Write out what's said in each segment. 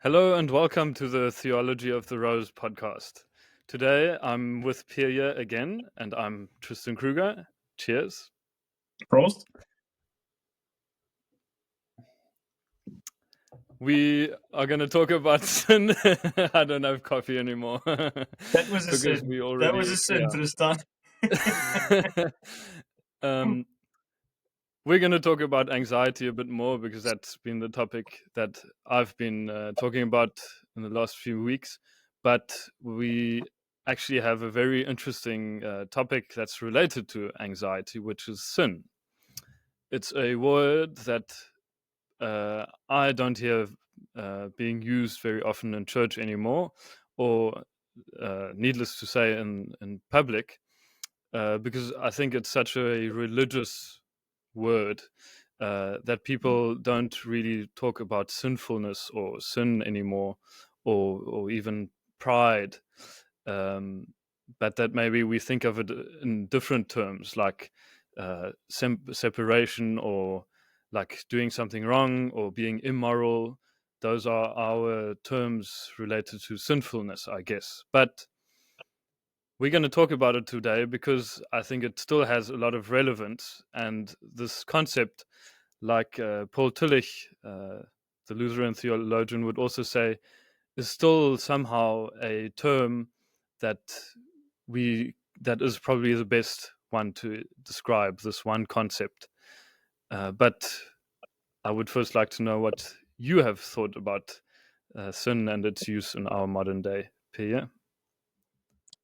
Hello and welcome to the Theology of the Rose podcast. Today I'm with Pirje again, and I'm Tristan Kruger. Cheers. Prost. We are going to talk about sin. I don't have coffee anymore. That was a because sin. we That was already, a sin, Tristan. um, we're going to talk about anxiety a bit more because that's been the topic that I've been talking about in the last few weeks. But we actually have a very interesting topic that's related to anxiety, which is sin. It's a word that I don't hear being used very often in church anymore, or needless to say, in public, because I think it's such a religious word that people don't really talk about sinfulness or sin anymore, or even pride. But that maybe we think of it in different terms, like separation, or like doing something wrong or being immoral. Those are our terms related to sinfulness, I guess. But we're going to talk about it today because I think it still has a lot of relevance. And this concept, like Paul Tillich, the Lutheran theologian, would also say, is still somehow a term that that is probably the best one to describe this one concept. But I would first like to know what you have thought about sin and its use in our modern day. Pia?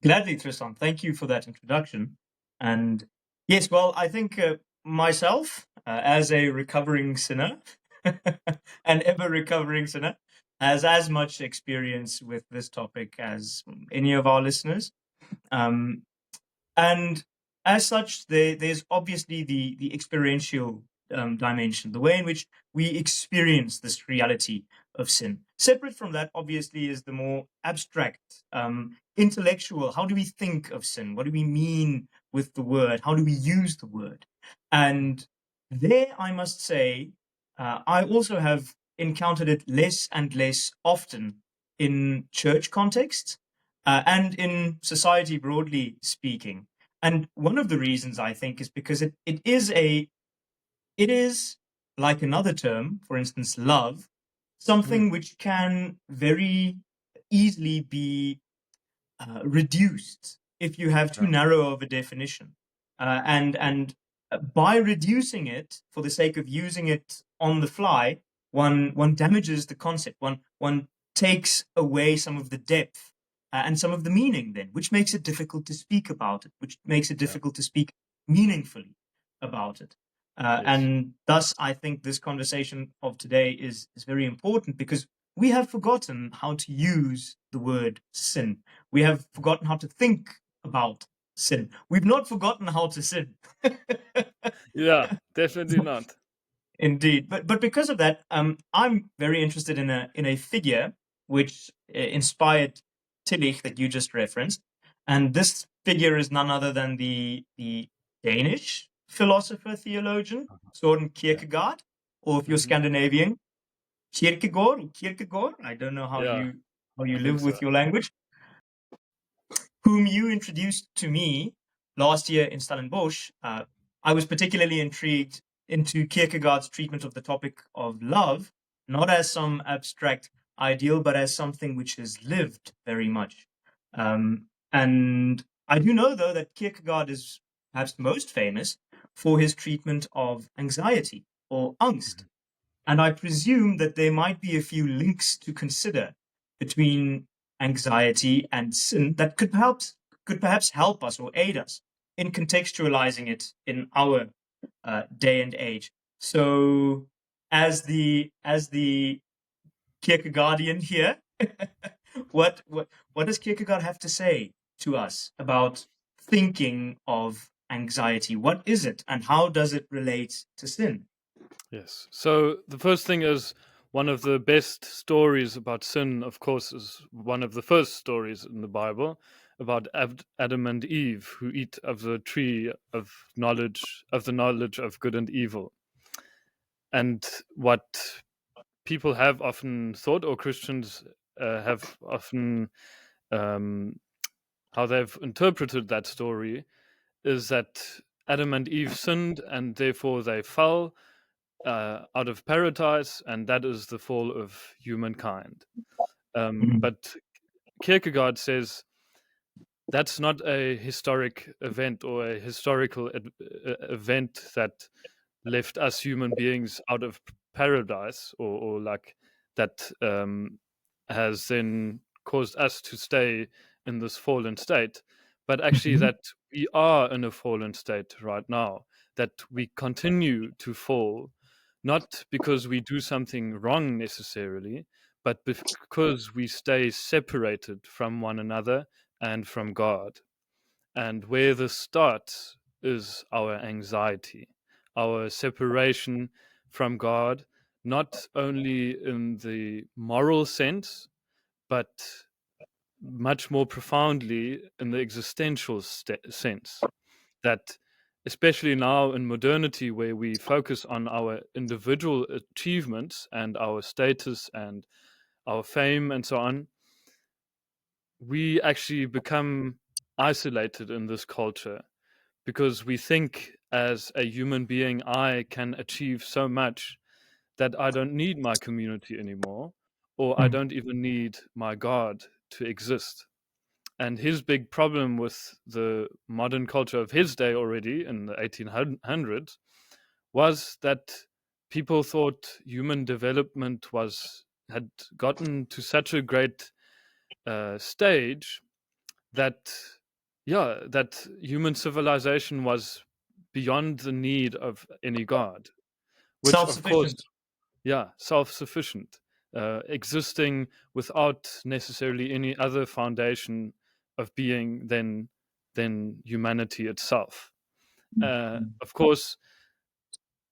Gladly, Tristan. Thank you for that introduction. And yes, well, I think myself, as a recovering sinner, an ever recovering sinner, has as much experience with this topic as any of our listeners. Um, and as such, there's obviously the experiential dimension, the way in which we experience this reality of sin. Separate from that, obviously, is the more abstract, intellectual. How do we think of sin? What do we mean with the word? How do we use the word? And there, I must say, I also have encountered it less and less often in church contexts and in society broadly speaking. And one of the reasons I think is because it is like another term, for instance, love, Mm. something which can very easily be reduced if you have too Yeah. narrow of a definition. And by reducing it for the sake of using it on the fly, one damages the concept. One takes away some of the depth and some of the meaning, then, which makes it difficult to speak about it, which makes it Yeah. difficult to speak meaningfully about it. Yes. And thus, I think this conversation of today is very important because we have forgotten how to use the word sin. We have forgotten how to think about sin. We've not forgotten how to sin. Yeah, definitely not. Indeed, but because of that, I'm very interested in a figure which inspired Tillich that you just referenced, and this figure is none other than the Danish philosopher theologian Søren Yeah. Kierkegaard, or if you're Hmm. Scandinavian, Kierkegaard. I don't know Yeah, how I you think live so. with your language. Whom you introduced to me last year in Stellenbosch. I was particularly intrigued into Kierkegaard's treatment of the topic of love, not as some abstract ideal, but as something which is lived very much. And I do know, though, that Kierkegaard is perhaps most famous for his treatment of anxiety or angst. Mhm. And I presume that there might be a few links to consider between anxiety and sin that could perhaps help us or aid us in contextualizing it in our day and age. So, as the Kierkegaardian here, what does Kierkegaard have to say to us about thinking of anxiety? What is it, and how does it relate to sin? Yes. So the first thing is, one of the best stories about sin, of course, is one of the first stories in the Bible about Adam and Eve who eat of the tree of the knowledge of good and evil. And what people have often thought, or Christians have often, how they've interpreted that story, is that Adam and Eve sinned and therefore they fell out of paradise, and that is the fall of humankind. Mhm. But Kierkegaard says that's not a historic event or a historical event that left us human beings out of paradise, or like that has then caused us to stay in this fallen state, but actually Mhm. that we are in a fallen state right now, that we continue to fall, not because we do something wrong necessarily, but because we stay separated from one another and from God. And where this starts is our anxiety, our separation from God, not only in the moral sense, but much more profoundly in the existential sense. That, especially now in modernity, where we focus on our individual achievements and our status and our fame and so on, we actually become isolated in this culture because we think as a human being, I can achieve so much that I don't need my community anymore, or I Mhm. don't even need my God to exist. And his big problem with the modern culture of his day already in the 1800s was that people thought human development had gotten to such a great stage that, yeah, that human civilization was beyond the need of any god, which of course, Self-sufficient. yeah, self-sufficient, existing without necessarily any other foundation of being than humanity itself. Of course,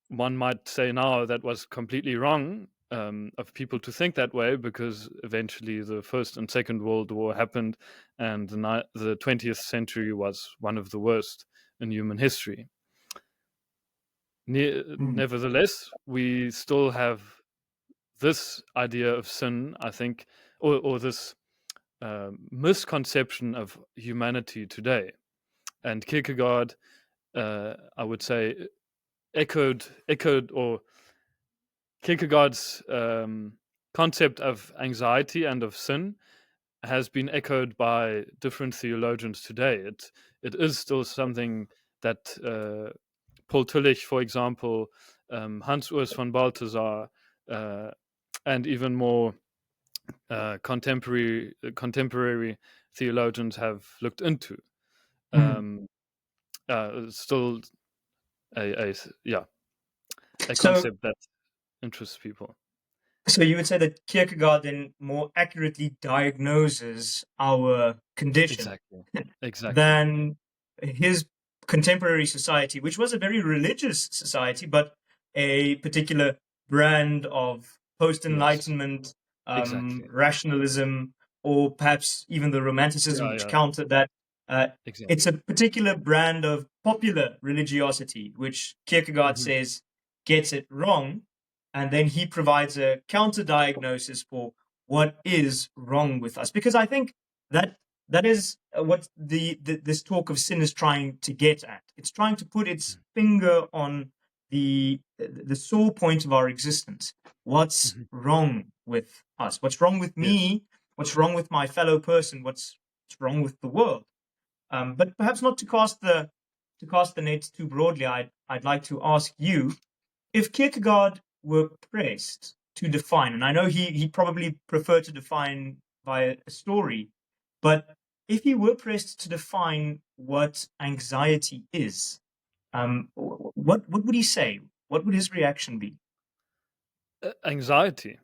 one might say now that was completely wrong, of people to think that way, because eventually the First and Second World War happened, and the 20th century was one of the worst in human history. Mm. Nevertheless, we still have this idea of sin, I think, or this misconception of humanity today. And Kierkegaard, I would say, echoed, or Kierkegaard's concept of anxiety and of sin has been echoed by different theologians today. It is still something that Paul Tillich, for example, Hans Urs von Balthasar, uh, and even more contemporary theologians have looked into. Mm. Um, Still yeah, a So, concept that interests people. so you would say that Kierkegaard then more accurately diagnoses our condition Exactly. Exactly. than his contemporary society, which was a very religious society, but a particular brand of Yes. post-enlightenment Exactly. rationalism, or perhaps even the romanticism Yeah. which Yeah. countered that. Uh, it's a Exactly. particular brand of popular religiosity, which Kierkegaard Hmm. says gets it wrong, and then he provides a counter diagnosis for what is wrong with us. Because I think that that is what this talk of sin is trying to get at. It's trying to put its finger on the sore point of our existence. What's Hmm. wrong with us? What's wrong with Yes. me? What's wrong with my fellow person? What's wrong with the world? But perhaps not to cast the net too broadly. I'd like to ask you, if Kierkegaard were pressed to define, and I know he probably preferred to define via a story, but if he were pressed to define what anxiety is, what would he say? What would his reaction be? Anxiety.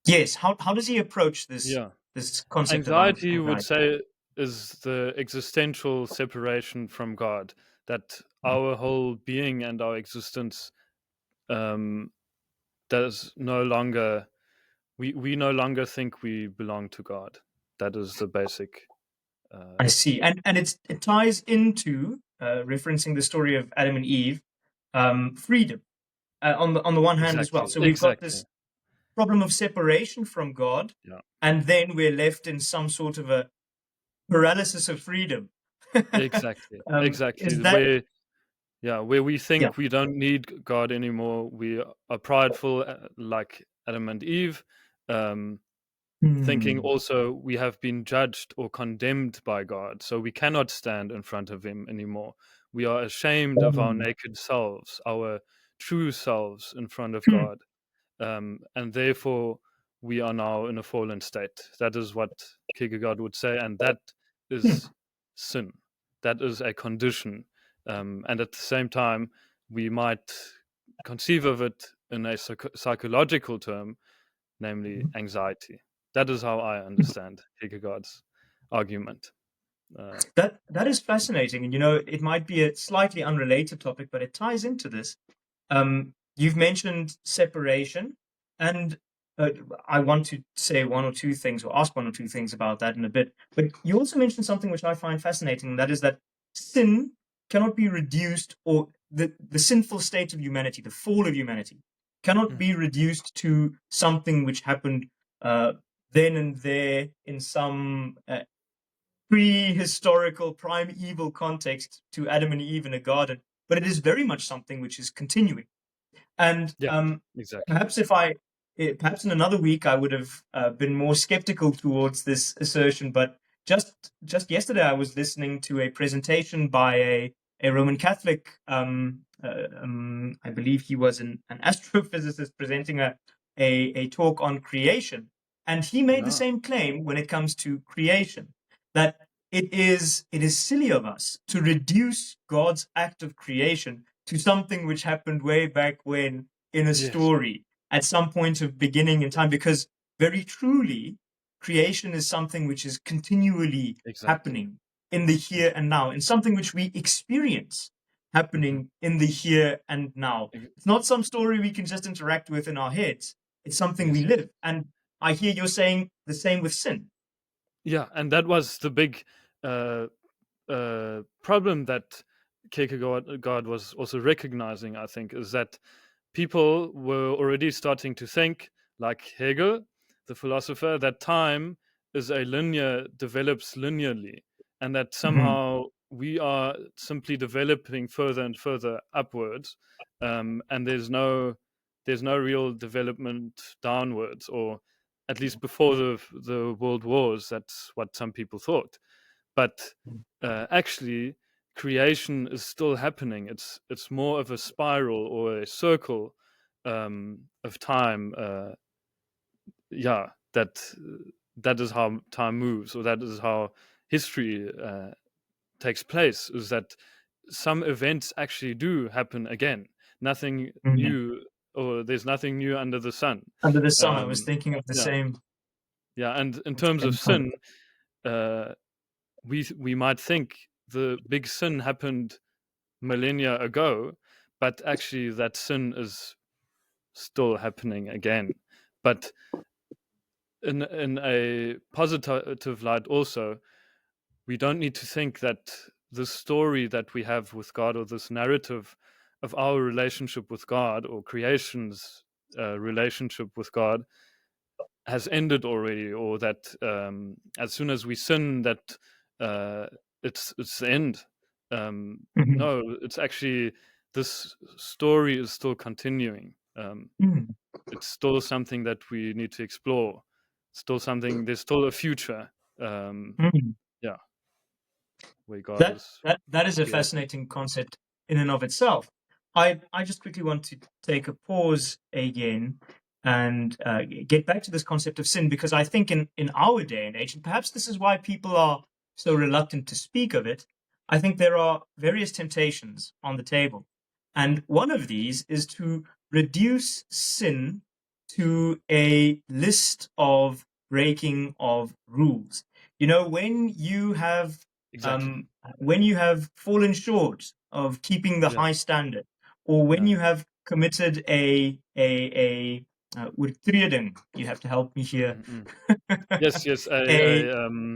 Yes, how does he approach Yeah. this concept of Anxiety, would anxiety? say, is the existential separation from God, that our whole being and our existence um, does no longer, we no longer think we belong to God. That is the basic. I Uh, see, and it ties into referencing the story of Adam and Eve, freedom on the one hand as well. exactly. So we've got Exactly. this problem of separation from God, Yeah. and then we're left in some sort of a paralysis of freedom. Exactly. Exactly. Is that Where we yeah? think we don't need God anymore. We are prideful, like Adam and Eve, um, thinking Hmm. also we have been judged or condemned by God, so we cannot stand in front of Him anymore. We are ashamed of our Hmm. naked selves, our true selves in front of Hmm. God, and therefore we are now in a fallen state. That is what Kierkegaard would say, and that Hmm. is sin. That is a condition, and at the same time, we might conceive of it in a psychological term, namely anxiety. That is how I understand Kierkegaard's argument. That is fascinating, and it might be a slightly unrelated topic, but it ties into this. You've mentioned separation, and uh, I want to say one or two things, or ask one or two things about that in a bit. But you also mentioned something which I find fascinating, and that is that sin cannot be reduced, or the sinful state of humanity, the fall of humanity, cannot Mm. be reduced to something which happened then and there in some prehistorical primeval context to Adam and Eve in a garden, but it is very much something which is continuing. And Yeah, exactly. perhaps perhaps in another week I would have been more skeptical towards this assertion, but just yesterday I was listening to a presentation by a Roman Catholic. I believe he was an astrophysicist presenting a talk on creation, and he made the Yeah, same claim when it comes to creation, that it is silly of us to reduce God's act of creation to something which happened way back when in a yes, story at some point of beginning in time, because very truly creation is something which is continually exactly. happening in the here and now, and something which we experience Hmm. happening in the here and now. It's not some story we can just interact with in our heads. It's something we Yes. live. And I hear you're saying the same with sin. Yeah, and that was the big uh, problem that Kierkegaard God was also recognizing, I think, is that people were already starting to think, like Hegel, the philosopher, that time is a linear, develops linearly, and that Mhm. somehow we are simply developing further and further upwards, and there's no real development downwards, or at least before the world wars. That's what some people thought, but actually creation is still happening. It's more of a spiral or a circle of time. Yeah, that is how time moves, or that is how history takes place. Is that some events actually do happen again? Nothing Mhm. new, or there's nothing new under the sun. Under the sun, I was Um, thinking of the yeah, same, yeah. And in of the terms of same point. sin, uh, we might think the big sin happened millennia ago, but actually that sin is still happening again. But in a positive light also, we don't need to think that the story that we have with God, or this narrative of our relationship with God, or creation's relationship with God, has ended already, or that as soon as we sin, that uh, it's the end. Mhm. No, it's actually, this story is still continuing. Mhm. It's still something that we need to explore. Still something. There's still a future. Um, Mhm. yeah, where God That is that that is a creating. fascinating concept in and of itself. I just quickly want to take a pause again and get back to this concept of sin, because I think in our day and age, and perhaps this is why people are so reluctant to speak of it, I think there are various temptations on the table. And one of these is to reduce sin to a list of breaking of rules. When you have Exactly. um, when you have fallen short of keeping the Yeah. high standard, or when Yeah. you have committed a oortreding, you have to help me here, Mm-mm. Yes. Yes. a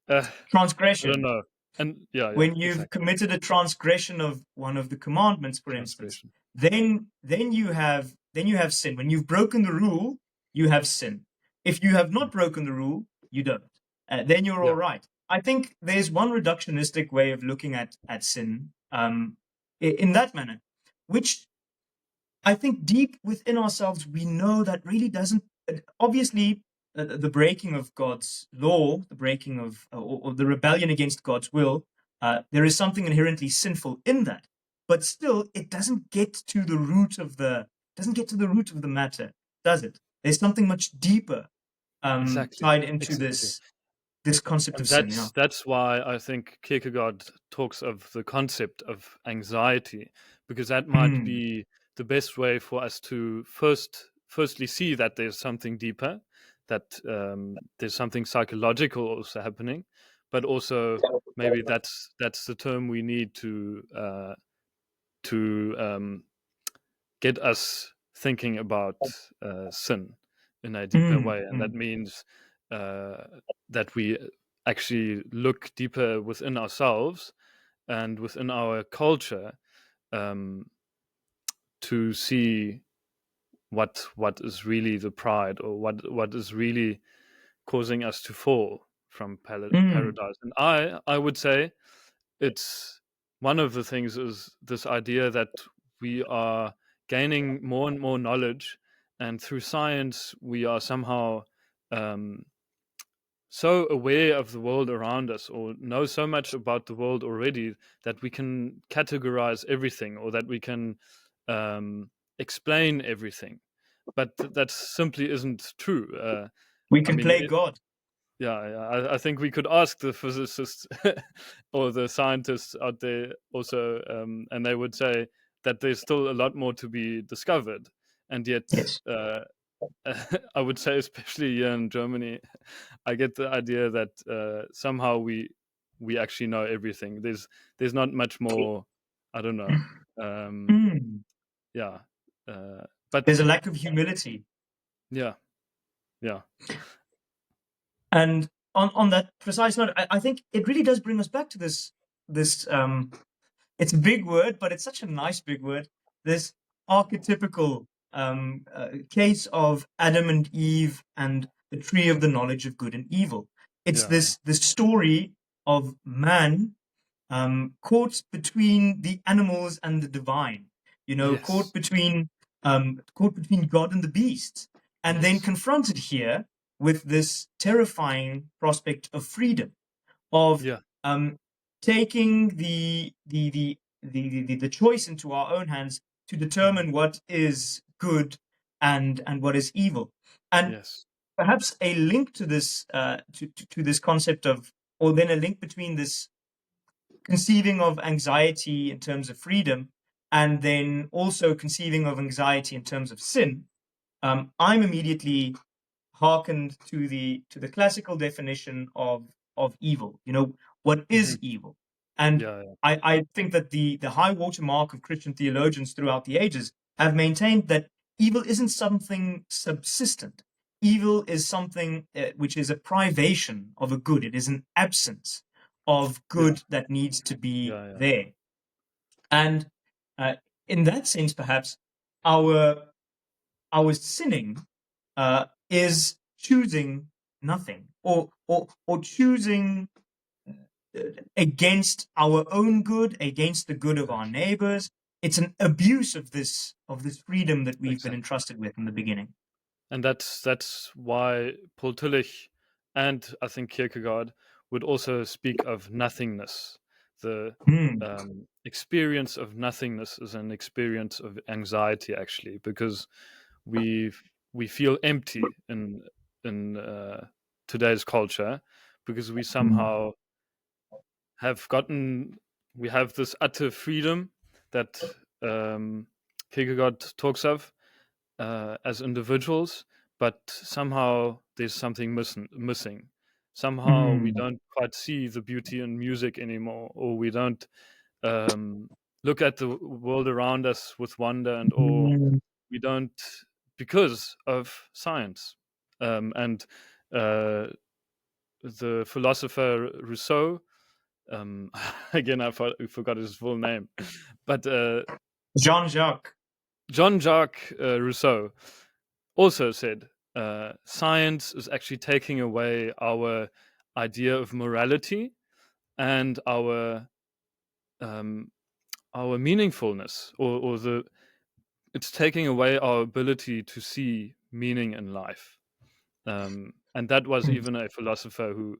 I don't transgression. know. And yeah. Yeah. When you've Exactly. committed a transgression of one of the commandments, for instance, Transgression. then you have sin. When you've broken the rule, you have sin. If you have not broken the rule, you don't. Then you're Yeah. all right. I think there's one reductionistic way of looking at sin in that manner, which I think deep within ourselves, we know that really doesn't. Obviously, the breaking of God's law, the breaking of or the rebellion against God's will, there is something inherently sinful in that. But still, it doesn't get to the root of the matter, does it? There's something much deeper Exactly. tied into Exactly. this concept And of sin. Yeah. that's why I think Kierkegaard talks of the concept of anxiety, because that might Mm. be the best way for us to firstly see that there's something deeper, that there's something psychological also happening, but also maybe that's the term we need to get us thinking about sin in a deeper way, and that Mm. means that we actually look deeper within ourselves and within our culture um, to see what is really the pride, or what is really causing us to fall from Mm. paradise. And I would say it's one of the things is this idea that we are gaining more and more knowledge, and through science we are somehow um, so aware of the world around us, or know so much about the world already, that we can categorize everything, or that we can explain everything. But that simply isn't true. We I can mean, play God. I think we could ask the physicists or the scientists out there also, and they would say that there's still a lot more to be discovered. And yet, Yes. I would say, especially here in Germany, I get the idea that somehow we actually know everything. There's not much more. I don't know. Um, Mm. yeah, but There's a lack of humility. yeah, yeah, And on that precise note, I think it really does bring us back to this it's a big word, but it's such a nice big word. This archetypical case of Adam and Eve and the tree of the knowledge of good and evil. It's yeah, this story of man caught between the animals and the divine, yes, caught between God and the beast, and then yes, confronted here with this terrifying prospect of freedom, of yeah, um, taking the choice into our own hands to mm, determine what is good and what is evil. And yes, perhaps a link to this to this concept of, or then a link between this conceiving of anxiety in terms of freedom, and then also conceiving of anxiety in terms of sin. I'm immediately hearkened to the classical definition of evil. What hmm, is evil? And yeah, I think that the high watermark of Christian theologians throughout the ages have maintained that evil isn't something subsistent. Evil is something which is a privation of a good. It is an absence of yeah, good that needs to be yeah, yeah, there. And uh, in that sense, perhaps our our sinning is choosing nothing, or choosing against our own good, against the good of our exactly, neighbors. It's an abuse of this freedom that we've been exactly. entrusted with in the beginning. And that's why Paul Tillich and I think Kierkegaard would also speak of nothingness. The Hmm. experience of nothingness is an experience of anxiety, actually, because we we feel empty in today's culture, because we somehow have gotten we have this utter freedom that Kierkegaard talks of as individuals, but somehow there's something missing. Somehow we Hmm. don't quite see the beauty in music anymore, or we don't um, look at the world around us with wonder and awe. Hmm. We don't, because of science. And uh, the philosopher Rousseau, um, again, forgot his full name, but Jean-Jacques. Jean-Jacques Rousseau also said science is actually taking away our idea of morality and our meaningfulness, or it's taking away our ability to see meaning in life. And that was Mm. even a philosopher who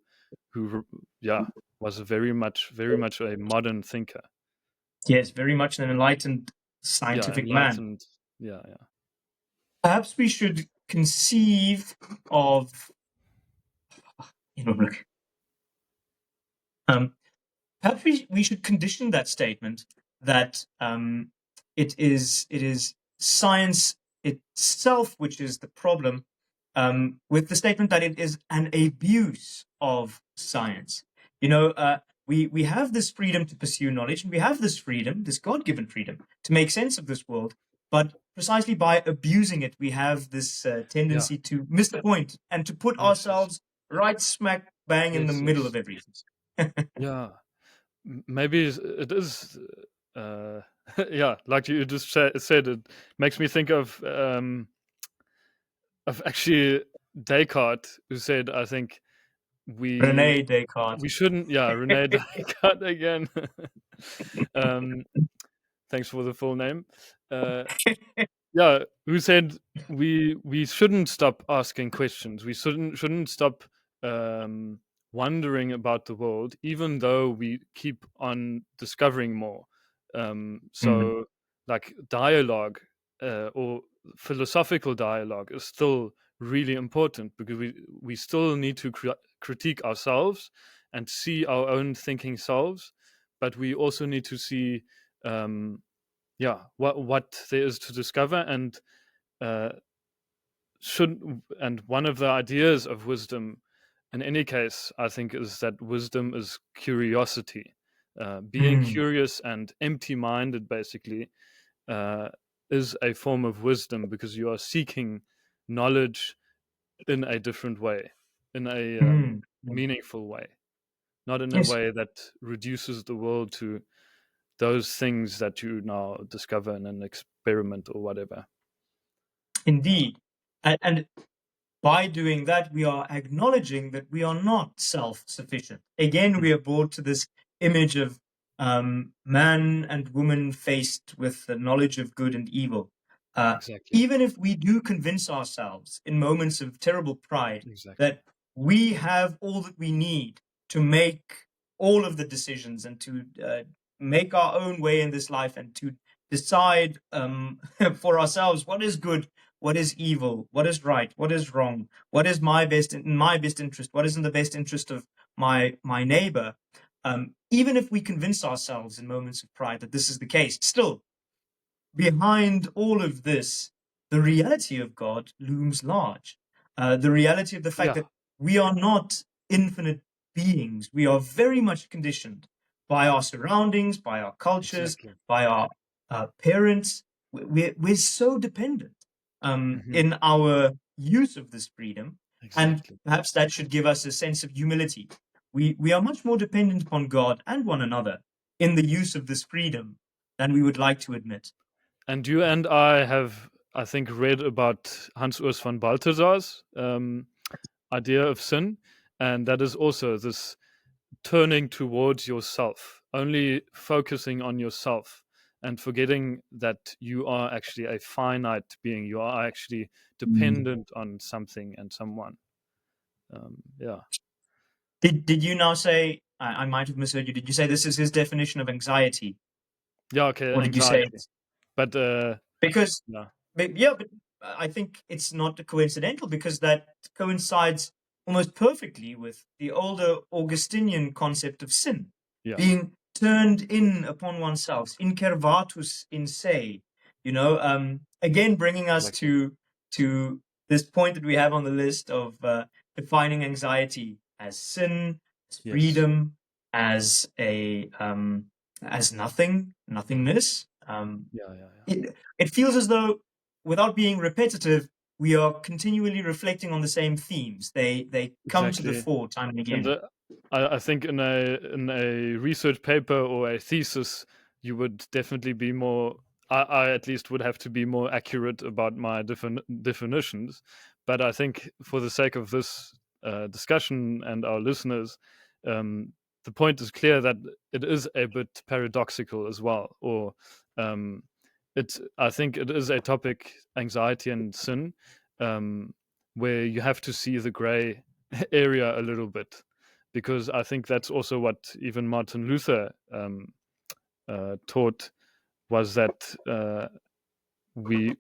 was very much a modern thinker. Yes, very much an enlightened Yeah, scientific man. enlightened. Yeah. Perhaps we should conceive of, look, perhaps we should condition that statement that it is science itself which is the problem, with the statement that it is an abuse of science. We have this freedom to pursue knowledge, and we have this freedom, this God-given freedom, to make sense of this world. But precisely by abusing it, we have this tendency to miss the point and to put ourselves right smack bang in the middle of everything. Yeah. Maybe it is. Yeah, like you just said, it makes me think of actually Descartes, who said, I think Rene Descartes. we shouldn't. Yeah, Rene Descartes again. Thanks for the full name. Yeah, who said we shouldn't stop asking questions. We shouldn't stop wondering about the world, even though we keep on discovering more. So, like dialogue or philosophical dialogue is still really important, because we still need to critique ourselves and see our own thinking selves, but we also need to see what there is to discover, and uh, one of the ideas of wisdom, in any case, I think, is that wisdom is curiosity. Being curious and empty-minded, basically, is a form of wisdom, because you are seeking knowledge in a different way, in a meaningful way, not in a Yes, way that reduces the world to those things that you now discover in an experiment or whatever. indeed. And by doing that, we are acknowledging that we are not self-sufficient. Again, we are brought to this image of man and woman faced with the knowledge of good and evil. Exactly. Even if we do convince ourselves in moments of terrible pride that we have all that we need to make all of the decisions and to make our own way in this life and to decide for ourselves what is good, what is evil, what is right, what is wrong, what is in my best interest, what is in the best interest of my neighbor. Even if we convince ourselves in moments of pride that this is the case, still behind all of this, the reality of God looms large. The reality of the fact that we are not infinite beings. We are very much conditioned by our surroundings, by our cultures, by our parents. We're so dependent in our use of this freedom. And perhaps that should give us a sense of humility. We are much more dependent upon God and one another in the use of this freedom than we would like to admit. And you and I have, I think, read about Hans Urs von Balthasar's idea of sin, and that is also this turning towards yourself, only focusing on yourself, and forgetting that you are actually a finite being. You are actually dependent on something and someone. Yeah. Did you now say, I might have misheard you, did you say this is his definition of anxiety? Yeah, okay, Or did you say anxiety. But because yeah, but I think it's not coincidental, because that coincides almost perfectly with the older Augustinian concept of sin, being turned in upon oneself, incervatus in se. Again, bringing us to this point that we have on the list of defining anxiety as sin, as freedom, as nothingness. It feels as though, without being repetitive, we are continually reflecting on the same themes. They come to the fore time and again. And I think in a research paper or a thesis, you would definitely be more. I at least would have to be more accurate about my definitions. but I think for the sake of this discussion and our listeners, the point is clear that it is a bit paradoxical as well, or I think it is a topic, anxiety and sin, where you have to see the gray area a little bit, because I think that's also what even Martin Luther taught, was that we,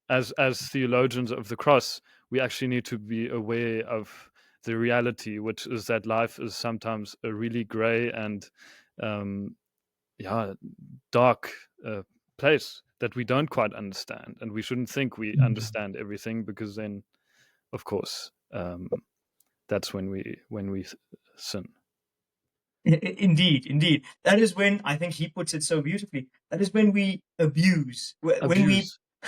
as theologians of the cross, we actually need to be aware of the reality, which is that life is sometimes a really gray and dark place that we don't quite understand, and we shouldn't think we understand everything, because then, of course, that's when we sin. Indeed. That is when, I think he puts it so beautifully, that is when we abuse. When we,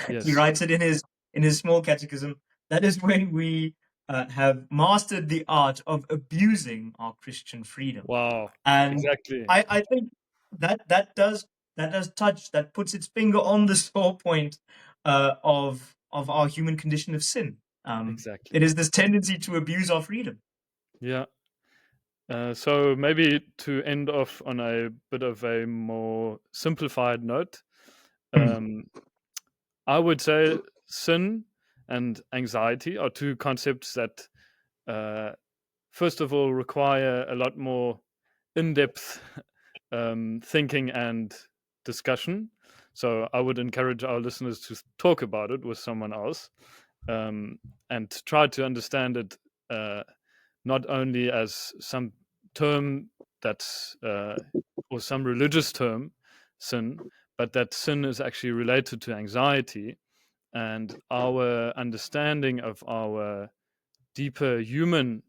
Yes. he writes it in his small catechism, that is when we have mastered the art of abusing our Christian freedom. Wow. And Exactly. I think that does touch, that puts its finger on the sore point of our human condition of sin. Exactly. It is this tendency to abuse our freedom. Yeah. So maybe to end off on a bit of a more simplified note, I would say sin and anxiety are two concepts that, first of all, require a lot more in-depth thinking and discussion. So I would encourage our listeners to talk about it with someone else, and try to understand it not only as some term that's or some religious term, sin, but that sin is actually related to anxiety, and our understanding of our deeper human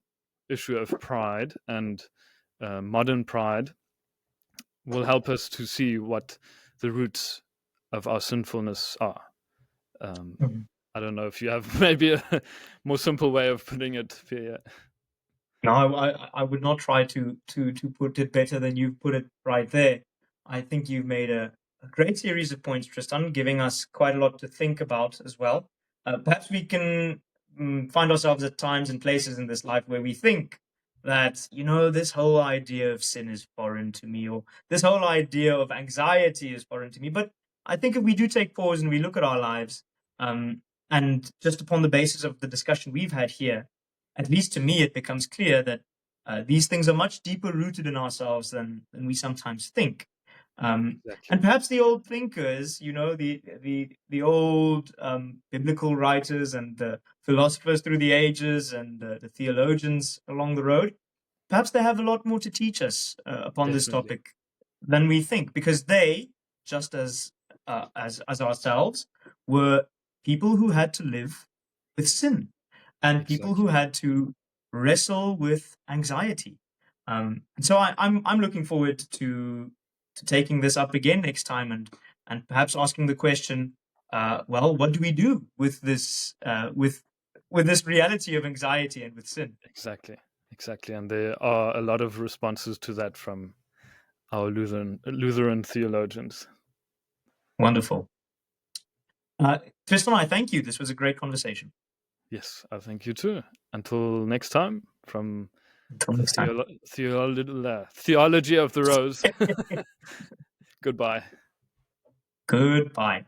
issue of pride and modern pride will help us to see what the roots of our sinfulness are. I don't know if you have maybe a more simple way of putting it, Pierre. No, I would not try to put it better than you've put it right there. I think you've made a great series of points, Tristan, giving us quite a lot to think about as well. Perhaps we can find ourselves at times and places in this life where we think that, this whole idea of sin is foreign to me, or this whole idea of anxiety is foreign to me. But I think if we do take pause and we look at our lives, and just upon the basis of the discussion we've had here, at least to me, it becomes clear that these things are much deeper rooted in ourselves than we sometimes think. Exactly. And perhaps the old thinkers, the old biblical writers and the philosophers through the ages and the theologians along the road, perhaps they have a lot more to teach us upon this topic than we think, because they, just as ourselves, were people who had to live with sin, and people who had to wrestle with anxiety. And so I'm looking forward to taking this up again next time, and perhaps asking the question, well, what do we do with this with this reality of anxiety and with sin? Exactly, and there are a lot of responses to that from our Lutheran theologians. Wonderful. Tristan, I thank you. This was a great conversation. Yes, I thank you too. Until next time, from Theology of the Rose. Goodbye. Goodbye.